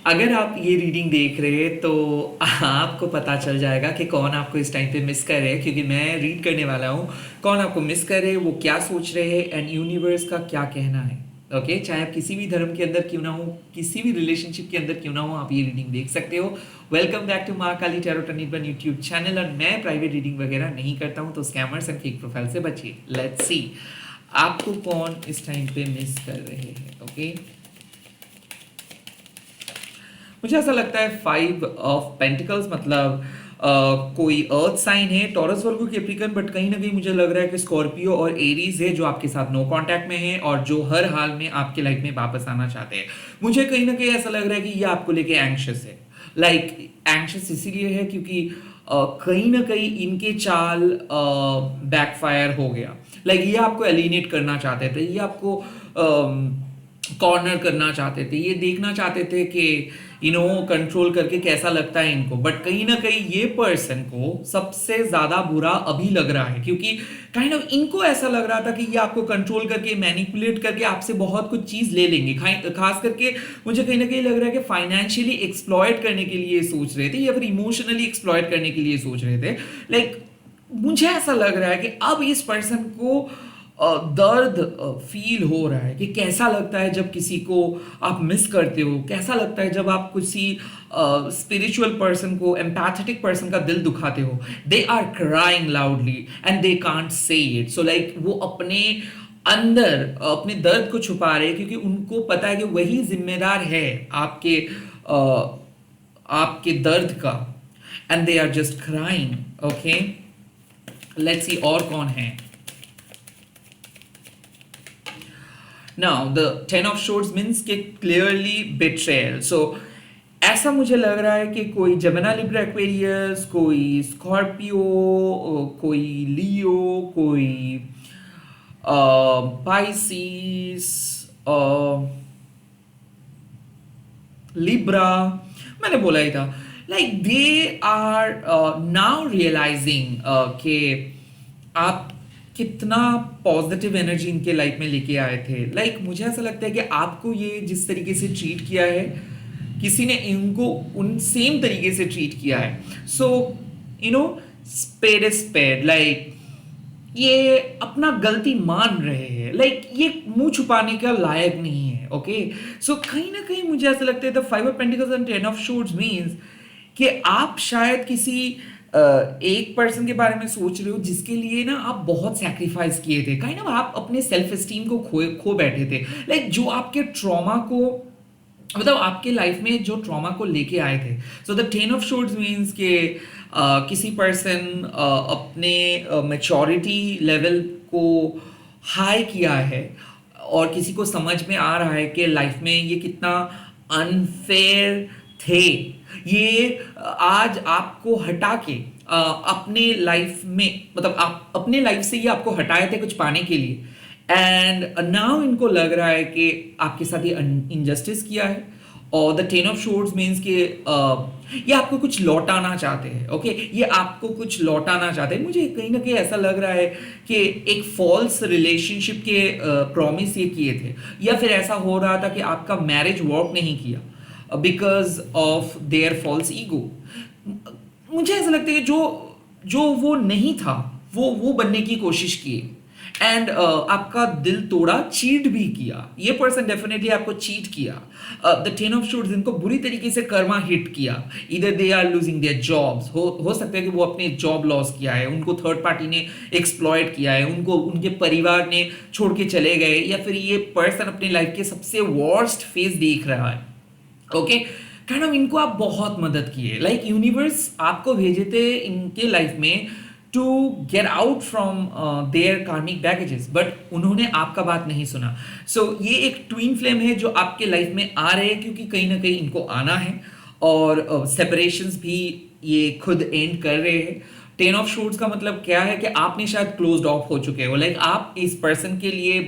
अगर आप ये रीडिंग देख रहे हैं तो आपको पता चल जाएगा कि कौन आपको इस टाइम पे मिस कर रहे हैं, क्योंकि मैं रीड करने वाला हूँ कौन आपको मिस कर रहे हैं, वो क्या सोच रहे हैं एंड यूनिवर्स का क्या कहना है। ओके, चाहे आप किसी भी धर्म के अंदर क्यों ना हो, किसी भी रिलेशनशिप के अंदर क्यों ना हो, आप ये रीडिंग देख सकते हो। वेलकम बैक टू माँ काली टैरो टर्निबन यूट्यूब चैनल। और मैं प्राइवेट रीडिंग वगैरह नहीं करता हूँ, तो स्कैमर्स एंड फेक प्रोफाइल से बचिए। लेट्स सी आपको कौन इस टाइम पे मिस कर रहे हैं। ओके, मुझे ऐसा लगता है 5 ऑफ पेंटिकल्स, मतलब कोई अर्थ साइन है, टॉरस वर्गो कैप्रिकन, बट कहीं ना कहीं मुझे लग रहा है कि स्कॉर्पियो और एरीज है जो आपके साथ नो कांटेक्ट में है और जो हर हाल में आपके लाइफ में वापस आना चाहते हैं। मुझे कहीं ना कहीं ऐसा लग रहा है कि ये आपको लेके एंग्शियस है। लाइक एंग्शियस इसीलिए है क्योंकि कहीं ना कहीं इनके चाल बैकफायर हो गया। ये आपको एलिनेट करना चाहते थे, ये आपको कॉर्नर करना चाहते थे, ये देखना चाहते थे कि कंट्रोल करके कैसा लगता है इनको। बट कहीं ना कहीं ये पर्सन को सबसे ज्यादा बुरा अभी लग रहा है, क्योंकि काइंड ऑफ इनको ऐसा लग रहा था कि ये आपको कंट्रोल करके मैनिपुलेट करके आपसे बहुत कुछ चीज ले लेंगे। खास करके मुझे कहीं ना कहीं लग रहा है कि फाइनेंशियली एक्सप्लॉयट करने के लिए सोच रहे थे या फिर इमोशनली एक्सप्लॉयट करने के लिए सोच रहे थे। मुझे ऐसा लग रहा है कि अब इस पर्सन को दर्द फील हो रहा है कि कैसा लगता है जब किसी को आप मिस करते हो, कैसा लगता है जब आप किसी स्पिरिचुअल पर्सन को, एम्पैथेटिक पर्सन का दिल दुखाते हो। They are crying loudly and they can't say it. So वो अपने अंदर अपने दर्द को छुपा रहे हैं, क्योंकि उनको पता है कि वही जिम्मेदार है आपके आपके दर्द का। And they are just crying. Okay, let's see और कौन है। Now the 10 of swords means के क्लियरली बिट्रेयल। सो ऐसा मुझे लग रहा है कि कोई जमिना लिब्रा एक्वेरियस, कोई स्कॉर्पियो, कोई लियो, कोई पाइसिस, लिब्रा, मैंने बोला ही था। दे आर नाउ रियलाइजिंग कि आप कितना पॉजिटिव एनर्जी इनके लाइफ में लेके आए थे। मुझे ऐसा लगता है कि आपको ये जिस तरीके से ट्रीट किया है, किसी ने इनको उन सेम तरीके से ट्रीट किया है। सो स्पेड इज स्पेड। ये अपना गलती मान रहे हैं। ये मुंह छुपाने का लायक नहीं है। ओके, सो कहीं ना कहीं मुझे ऐसा लगता है the 5 of pentacles and 10 of swords means कि आप शायद किसी एक पर्सन के बारे में सोच रहे हो जिसके लिए ना आप बहुत सैक्रिफाइस किए थे। काइंड ऑफ आप अपने सेल्फ एस्टीम को खो बैठे थे। जो आपके ट्रॉमा को, मतलब आपके लाइफ में जो ट्रॉमा को लेके आए थे। So the 10 of swords means के किसी पर्सन अपने मैच्योरिटी लेवल को हाई किया है और किसी को समझ में आ रहा है कि लाइफ में ये कितना अनफेयर थे। ये आज आपको हटा के अपने लाइफ में, मतलब आप अपने लाइफ से ये आपको हटाए थे कुछ पाने के लिए। एंड नाउ इनको लग रहा है कि आपके साथ ये इनजस्टिस किया है। और द 10 ऑफ शोर्ड्स मीन्स कि ये आपको कुछ लौटाना चाहते हैं। ओके, ये आपको कुछ लौटाना चाहते हैं। मुझे कहीं ना कहीं ऐसा लग रहा है कि एक फॉल्स रिलेशनशिप के प्रॉमिस ये किए थे, या फिर ऐसा हो रहा था कि आपका मैरिज वर्क नहीं किया because of their false ego. मुझे ऐसा लगता है कि जो जो वो नहीं था वो बनने की कोशिश की एंड आपका दिल तोड़ा, चीट भी किया। ये पर्सन डेफिनेटली आपको चीट किया। द 10 ऑफ शोर्ड्स इनको बुरी तरीके से कर्मा हिट किया। इधर they are losing their jobs, हो सकता है कि वो अपने जॉब लॉस किया है, उनको थर्ड पार्टी ने एक्सप्लॉयट किया है, उनको उनके परिवार ने छोड़ के चले गए, या फिर ये पर्सन अपनी लाइफ के सबसे वर्स्ट फेज देख रहा है। ओके, काइंड ऑफ इनको आप बहुत मदद किए। यूनिवर्स आपको भेजे थे इनके लाइफ में to get out from their karmic baggages, but उन्होंने आपका बात नहीं सुना। सो ये एक ट्विन फ्लेम है जो आपके लाइफ में आ रहे हैं, क्योंकि कहीं ना कहीं इनको आना है और सेपरेशंस भी ये खुद एंड कर रहे हैं। 10 ऑफ शोर्ड्स का मतलब क्या है कि आपने शायद क्लोज्ड ऑफ हो चुके हो। आप इस पर्सन के लिए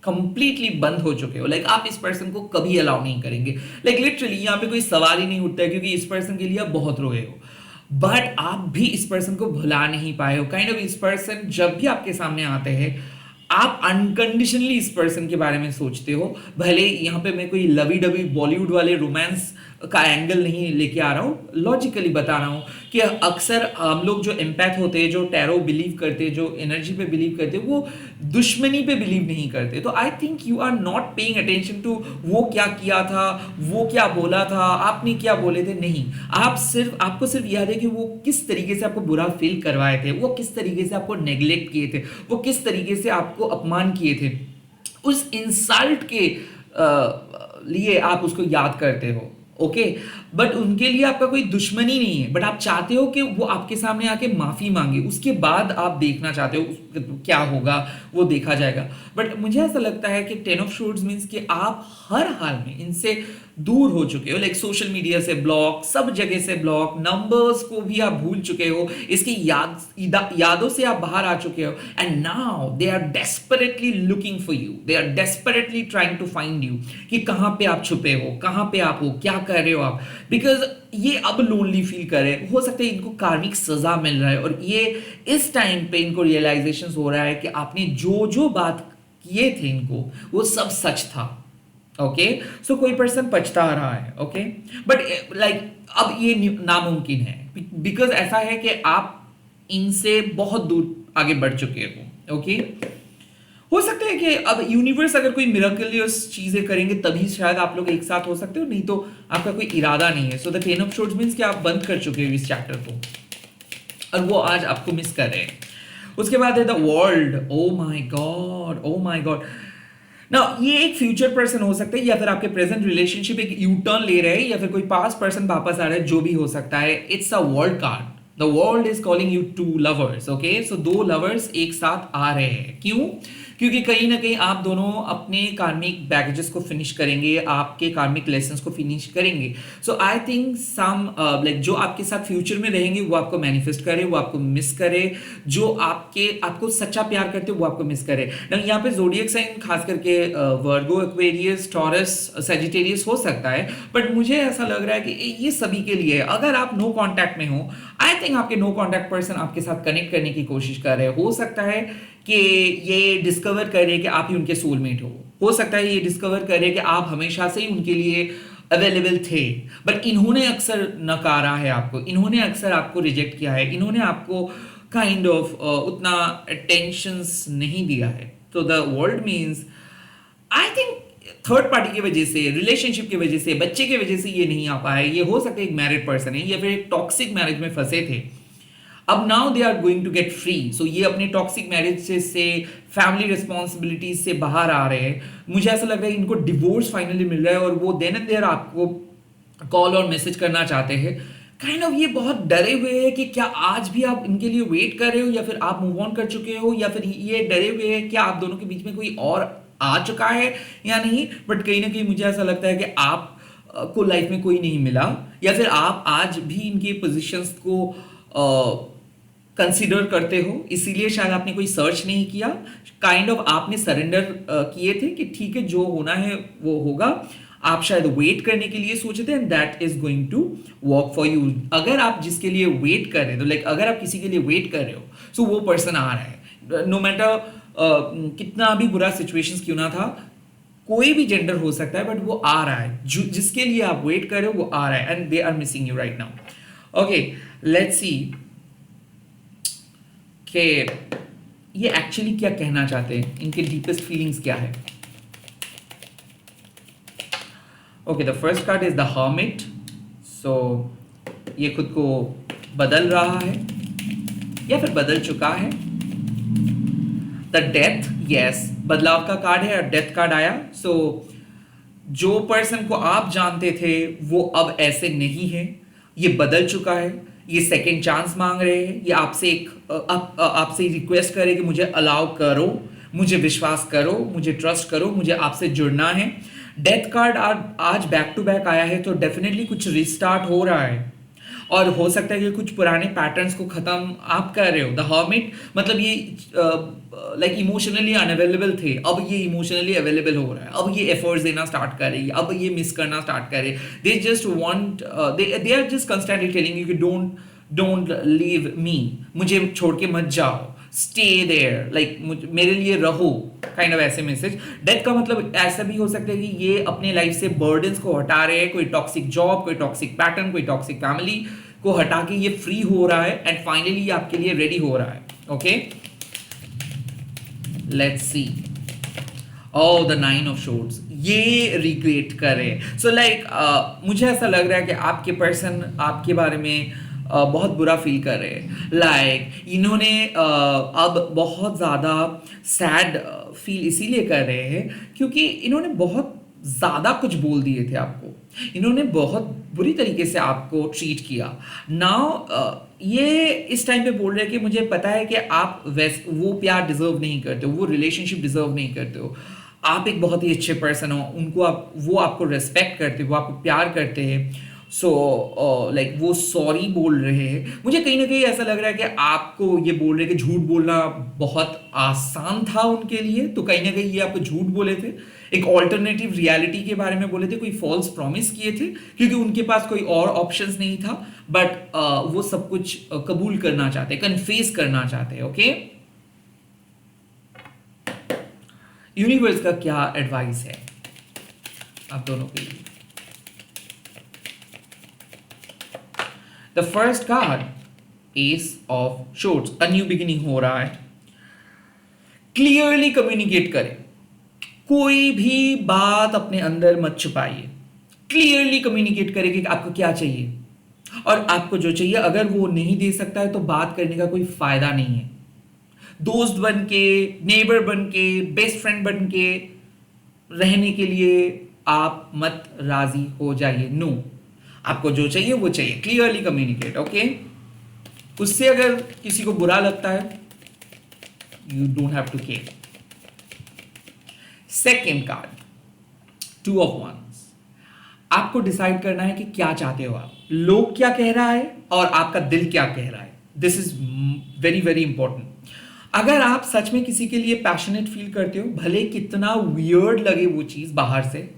कंप्लीटली बंद हो चुके हो। आप इस पर्सन को कभी अलाउ नहीं करेंगे। लिटरली यहाँ पे कोई सवाल ही नहीं उठता है, क्योंकि इस पर्सन के लिए आप बहुत रोए हो, बट आप भी इस पर्सन को भुला नहीं पाए हो। काइंड ऑफ इस पर्सन जब भी आपके सामने आते हैं, आप अनकंडीशनली इस पर्सन के बारे में सोचते हो। भले यहाँ पे मैं कोई लवी डवी बॉलीवुड वाले रोमांस का एंगल नहीं लेके आ रहा हूँ, लॉजिकली बता रहा हूँ कि अक्सर हम लोग जो एम्पैथ होते हैं, जो टैरो बिलीव करते हैं, जो एनर्जी पे बिलीव करते हैं, वो दुश्मनी पे बिलीव नहीं करते। तो I think you are not paying attention to वो क्या किया था, वो क्या बोला था, आपने क्या बोले थे, नहीं। आपको सिर्फ याद है कि वो किस तरीके से आपको बुरा फील करवाए थे, वो किस तरीके से आपको नेग्लेक्ट किए थे, वो किस तरीके से आपको अपमान किए थे, उस इंसल्ट के लिए आप उसको याद करते हो। ओके, बट उनके लिए आपका कोई दुश्मनी नहीं है, बट आप चाहते हो कि वो आपके सामने आके माफी मांगे, उसके बाद आप देखना चाहते हो क्या होगा, वो देखा जाएगा। बट मुझे ऐसा लगता है कि 10 ऑफ शोर्ड्स मीन्स कि आप हर हाल में इनसे दूर हो चुके हो, लाइक सोशल मीडिया से ब्लॉक, सब जगह से ब्लॉक, नंबर्स को भी आप भूल चुके हो, इसकी यादों से आप बाहर आ चुके हो। And now they are desperately looking for you, they are desperately trying to find you, कि कहां पे आप छुपे हो, कहां पे आप हो, क्या कर रहे हो आप। बिकॉज ये अब लोनली फील कर रहे हैं, हो सकता है इनको कार्मिक सजा मिल रहा है, और ये इस टाइम पे इनको रियलाइजेशन हो रहा है कि आपने जो जो बात किए थे इनको, वो सब सच था। ओके, सो कोई पर्सन पछता रहा है। ओके, बट लाइक अब ये नामुमकिन है, बिकॉज ऐसा है कि आप इनसे बहुत दूर आगे बढ़ चुके हो। ओके, हो सकता है कि अब यूनिवर्स अगर कोई मिरेकलियस चीजें करेंगे तभी शायद आप लोग एक साथ हो सकते हो, नहीं तो आपका कोई इरादा नहीं है। So the 10 of swords means कि आप बंद कर चुके हो इस चैप्टर को, और वो आज आपको मिस कर रहे हैं। उसके बाद है the world. Oh my God, oh my God. ना ये एक फ्यूचर पर्सन हो सकता है, या फिर आपके प्रेजेंट रिलेशनशिप एक यू टर्न ले रहे हैं, या फिर कोई पास्ट पर्सन वापस आ रहा है, जो भी हो सकता है। It's a world card. The world is calling you to lovers. Okay, so दो लवर्स एक साथ आ रहे हैं। क्यों? क्योंकि कहीं ना कहीं आप दोनों अपने कार्मिक बैगेजेस को फिनिश करेंगे, आपके कार्मिक लेसन्स को फिनिश करेंगे। सो आई थिंक सम लाइक जो आपके साथ फ्यूचर में रहेंगे वो आपको मैनिफेस्ट करे, वो आपको मिस करे, जो आपको सच्चा प्यार करते वो आपको मिस करे। यहाँ पे जोडियक साइन खास करके वर्गो, एक्वेरियस, टॉरस, सेजिटेरियस हो सकता है, बट मुझे ऐसा लग रहा है कि ये सभी के लिए। अगर आप नो कांटेक्ट में हो, आई थिंक आपके नो कांटेक्ट पर्सन आपके साथ कनेक्ट करने की कोशिश कर रहे हैं। हो सकता है कि ये डिस्कवर करे कि आप ही उनके सोलमेट हो सकता है ये डिस्कवर करे कि आप हमेशा से ही उनके लिए अवेलेबल थे, बट इन्होंने अक्सर नकारा है आपको, इन्होंने अक्सर आपको रिजेक्ट किया है, इन्होंने आपको काइंड ऑफ उतना अटेंशंस नहीं दिया है। तो the world means I think third party की वजह से, रिलेशनशिप की वजह से, बच्चे की वजह से ये नहीं आ पाया। ये हो सकता है एक मैरिड पर्सन है, या फिर एक टॉक्सिक मैरिज में फंसे थे, अब now they are going to get free. So ये अपने टॉक्सिक मैरिज से फैमिली रिस्पॉन्सिबिलिटीज से बाहर आ रहे हैं। मुझे ऐसा लग रहा है इनको डिवोर्स फाइनली मिल रहा है, और वो देन एंड देयर आपको कॉल और मैसेज करना चाहते हैं। काइंड ऑफ ये बहुत डरे हुए हैं कि क्या आज भी आप इनके लिए वेट कर रहे हो, या फिर आप मूव ऑन कर चुके हो, या फिर ये डरे हुए हैं कि आप दोनों के बीच में कोई और आ चुका है या नहीं। बट कहीं ना कहीं मुझे ऐसा लगता है कि आप को लाइफ में कोई नहीं मिला, या फिर आप आज भी इनके पोजीशंस को कंसीडर करते हो, इसीलिए शायद आपने कोई सर्च नहीं किया। काइंड ऑफ आपने सरेंडर किए थे कि ठीक है जो होना है वो होगा। आप शायद वेट करने के लिए सोचे थे, and that is going to work for you. अगर आप जिसके लिए वेट कर रहे हो, लाइक अगर आप किसी के लिए वेट कर रहे हो, सो वो पर्सन आ रहा है। नो मैटर कितना भी बुरा सिचुएशंस क्यों ना था, कोई भी जेंडर हो सकता है, बट वो आ रहा है। जिसके लिए आप वेट कर रहे हो वो आ रहा है, and they are missing you right now. Okay, let's see कि ये एक्चुअली क्या कहना चाहते हैं, इनके डीपेस्ट फीलिंग्स क्या है। Okay, the first card is the hermit. So ये खुद को बदल रहा है या फिर बदल चुका है। द डेथ, यस, बदलाव का कार्ड है और डेथ कार्ड आया। सो जो पर्सन को आप जानते थे वो अब ऐसे नहीं है, ये बदल चुका है, ये सेकंड चांस मांग रहे हैं, ये आपसे रिक्वेस्ट करे कि मुझे अलाउ करो, मुझे विश्वास करो, मुझे ट्रस्ट करो, मुझे आपसे जुड़ना है। डेथ कार्ड आज बैक टू बैक आया है, तो डेफिनेटली कुछ रिस्टार्ट हो रहा है, और हो सकता है कि कुछ पुराने पैटर्न्स को खत्म आप कर रहे हो। द हर्मिट मतलब ये लाइक इमोशनली अनअवेलेबल थे, अब ये इमोशनली अवेलेबल हो रहा है, अब ये एफर्ट्स देना स्टार्ट कर रही है, अब ये मिस करना स्टार्ट करे। They just want, they are just constantly telling you कि डोंट लीव मी, मुझे छोड़ के मत जाओ, स्टे देयर, लाइक मेरे लिए रहो, काइंड ऑफ ऐसे मैसेज। डेथ का मतलब ऐसा भी हो सकता है कि ये अपने लाइफ से बर्डन्स को हटा रहे हैं, कोई टॉक्सिक जॉब, कोई टॉक्सिक पैटर्न, कोई टॉक्सिक फैमिली को हटा के ये फ्री हो रहा है एंड फाइनली ये आपके लिए रेडी हो रहा है। Okay, let's C. The 9 of shorts, ये रिग्रेट करे। सो लाइक मुझे ऐसा लग रहा है कि आपके पर्सन आपके बारे में बहुत बुरा फील कर रहे हैं। लाइक इन्होंने अब बहुत ज़्यादा सैड फील इसीलिए कर रहे हैं क्योंकि इन्होंने बहुत ज़्यादा कुछ बोल दिए थे आपको, इन्होंने बहुत बुरी तरीके से आपको ट्रीट किया। नाउ ये इस टाइम पे बोल रहे हैं कि मुझे पता है कि आप वो प्यार डिजर्व नहीं करते हो, वो रिलेशनशिप डिजर्व नहीं करते हो, आप एक बहुत ही अच्छे पर्सन हो, उनको वो आपको रेस्पेक्ट करते हो, वो आपको प्यार करते हैं। सो लाइक वो सॉरी बोल रहे हैं। मुझे कहीं ना कहीं ऐसा लग रहा है कि आपको ये बोल रहे हैं कि झूठ बोलना बहुत आसान था उनके लिए, तो कहीं ना कहीं ये आपको झूठ बोले थे, एक ऑल्टरनेटिव रियलिटी के बारे में बोले थे, कोई फॉल्स प्रॉमिस किए थे क्योंकि उनके पास कोई और ऑप्शंस नहीं था। बट वो सब कुछ कबूल करना चाहते, कन्फेस करना चाहते। ओके, यूनिवर्स का क्या एडवाइस है आप दोनों के लिए? The first card, S of shorts, a new beginning हो रहा है। क्लियरली कम्युनिकेट करें, कोई भी बात अपने अंदर मत छुपाइए, क्लियरली कम्युनिकेट करें कि आपको क्या चाहिए और आपको जो चाहिए अगर वो नहीं दे सकता है तो बात करने का कोई फायदा नहीं है। दोस्त बन के, नेबर बन के, बेस्ट फ्रेंड बन के रहने के लिए आप मत राजी हो जाइए। नो, आपको जो चाहिए वो चाहिए, क्लियरली कम्युनिकेट। ओके, उससे अगर किसी को बुरा लगता है, you don't have to care. Second card, 2 of wands, आपको डिसाइड करना है कि क्या चाहते हो आप, लोग क्या कह रहा है और आपका दिल क्या कह रहा है। This is very very important. अगर आप सच में किसी के लिए पैशनेट फील करते हो, भले कितना वियर्ड लगे वो चीज बाहर से,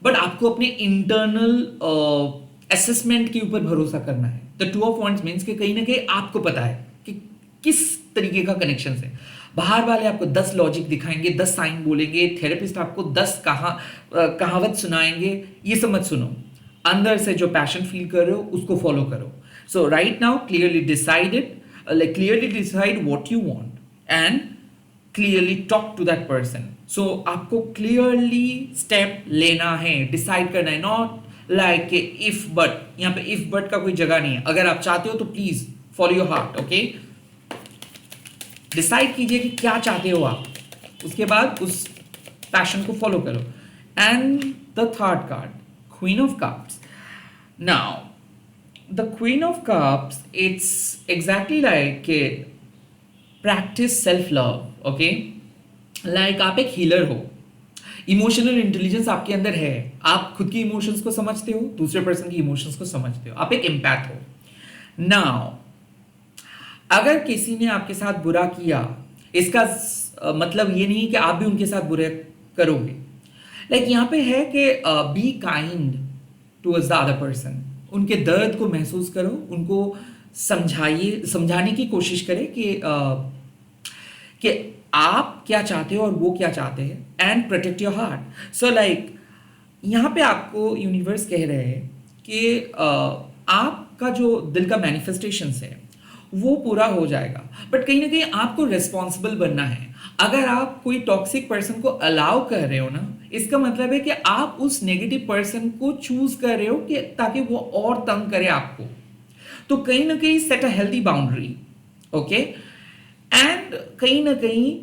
बट आपको अपने इंटरनल असेसमेंट के ऊपर भरोसा करना है। द 2 ऑफ वंस मीन्स कि कहीं ना कहीं आपको पता है कि किस तरीके का कनेक्शन है। बाहर वाले आपको 10 लॉजिक दिखाएंगे, 10 साइन बोलेंगे, थेरेपिस्ट आपको 10 कहावत सुनाएंगे, ये सब मत सुनो। अंदर से जो पैशन फील कर रहे हो उसको फॉलो करो। So right now clearly decided, like clearly decide what you want and clearly talk to that person. So आपको clearly step लेना है, decide करना है, not like if but। यहाँ पे if but का कोई जगह नहीं है। अगर आप चाहते हो तो please follow your heart, okay? Decide कीजिए कि क्या चाहते हो आप, उसके बाद उस पैशन को फॉलो करो। And the third card, queen of cups. Now the Queen of Cups, it's exactly like practice self love, okay? Like आप एक हीलर हो, इमोशनल इंटेलिजेंस आपके अंदर है, आप खुद की इमोशंस को समझते हो, दूसरे पर्सन की इमोशंस को समझते हो, आप एक एम्पैथ हो। नाउ अगर किसी ने आपके साथ बुरा किया, इसका मतलब ये नहीं कि आप भी उनके साथ बुरा करोगे। लाइक यहाँ पे है कि be kind towards the other person, उनके दर्द को महसूस करो, उनको समझाइए, समझाने की कोशिश करें कि आप क्या चाहते हो और वो क्या चाहते हैं, and protect your heart. So like यहाँ पे आपको यूनिवर्स कह रहे हैं कि आपका जो दिल का मैनिफेस्टेशंस है वो पूरा हो जाएगा, बट कहीं ना कहीं आपको रिस्पॉन्सिबल बनना है। अगर आप कोई टॉक्सिक पर्सन को अलाउ कर रहे हो ना, इसका मतलब है कि आप उस नेगेटिव पर्सन को चूज कर रहे हो कि ताकि वो और तंग करे आपको। तो कहीं ना कहीं set a healthy boundary, okay? And कहीं ना कहीं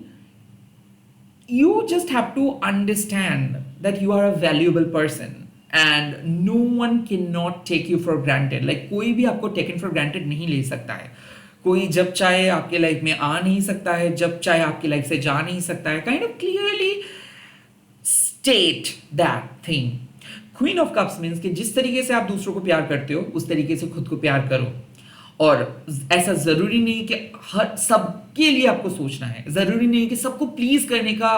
you just have to understand that you are a valuable person and no one can not take you for granted. Like कोई भी आपको टेकन फॉर ग्रांटेड नहीं ले सकता है। कोई जब चाहे आपके लाइफ में आ नहीं सकता है, जब चाहे आपकी लाइफ से जा नहीं सकता है। Kind of clearly state that thing. Queen of cups means कि जिस तरीके से आप दूसरों को प्यार करते हो उस तरीके से खुद को प्यार करो। और ऐसा जरूरी नहीं कि हर सबके लिए आपको सोचना है, जरूरी नहीं कि सबको प्लीज करने का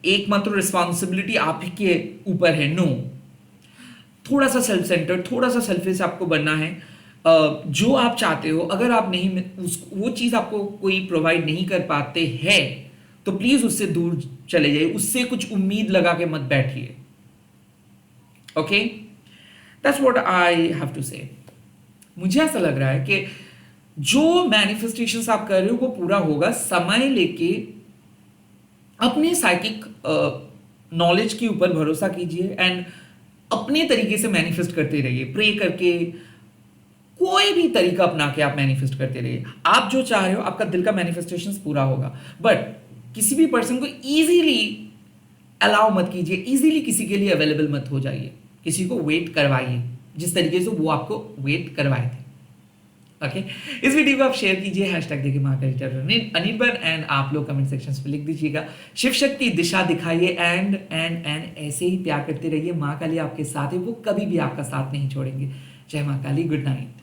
एकमात्र रिस्पॉन्सिबिलिटी आप ही के ऊपर है। नो, थोड़ा सा सेल्फ सेंटर्ड, थोड़ा सा सेल्फिश आपको बनना है। जो आप चाहते हो, अगर आप नहीं वो चीज़ आपको कोई प्रोवाइड नहीं कर पाते हैं, तो प्लीज़ उससे दूर चले जाइए, उससे कुछ उम्मीद लगा के मत बैठिए। Okay, that's what I have to say. मुझे ऐसा लग रहा है कि जो मैनिफेस्टेशंस आप कर रहे हो वो पूरा होगा। समय लेके अपने साइकिक नॉलेज के ऊपर भरोसा कीजिए एंड अपने तरीके से मैनिफेस्ट करते रहिए, प्रे करके, कोई भी तरीका अपना के आप मैनिफेस्ट करते रहिए। आप जो चाह रहे हो, आपका दिल का मैनिफेस्टेशन पूरा होगा। बट किसी भी पर्सन को इजीली अलाउ मत कीजिए, इजीली किसी के लिए अवेलेबल मत हो जाइए, किसी को वेट करवाइए जिस तरीके से वो आपको वेट करवाए थे। ओके, इस वीडियो को आप शेयर कीजिए, हैशटैग देखिए महाकाली अनिर्बन, एंड आप लोग कमेंट सेक्शन में लिख दीजिएगा शिव शक्ति दिशा दिखाइए, एंड ऐसे ही प्यार करते रहिए। माँ काली आपके साथ है, वो कभी भी आपका साथ नहीं छोड़ेंगे। जय माँ काली, गुड नाइट।